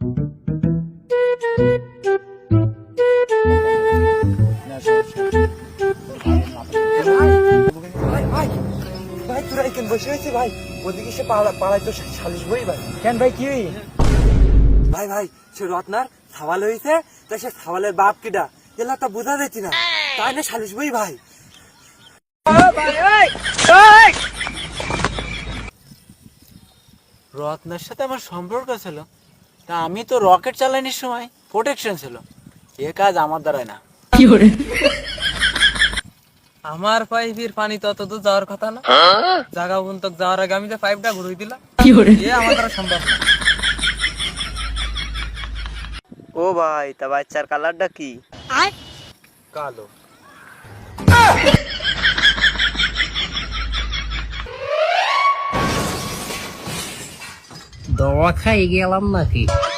ভাই তোরা এখানে বসে হয়েছে ভাই, ওদিকে সে পাড়ায় তো সালিশ বই ভাই। কেন ভাই কি ভাই ভাই সে রত্নার সাওয়াল হয়েছে, তা সে সাওয়ালের বাপ কিটা এলা তা বোঝা যাচ্ছে না, তাই না সালিশ বই ভাই। রত্নার সাথে আমার সম্পর্ক ছিল, তা আমি তো রকেট চালানোর সময় প্রোটেকশন ছিল, এ কাজ আমার দ্বারাই না। আমার পাইপের পানি তত দূর যাওয়ার কথা না, জায়গা পর্যন্ত যাওয়ার আগে আমি যে পাইপটা ঘুরিয়ে দিলাম, এ আমার দ্বারা সম্ভব না। ও ভাই, তা বাচ্চার কালারটা কি? কালো। দওয়া খাই গেলাম নাকি?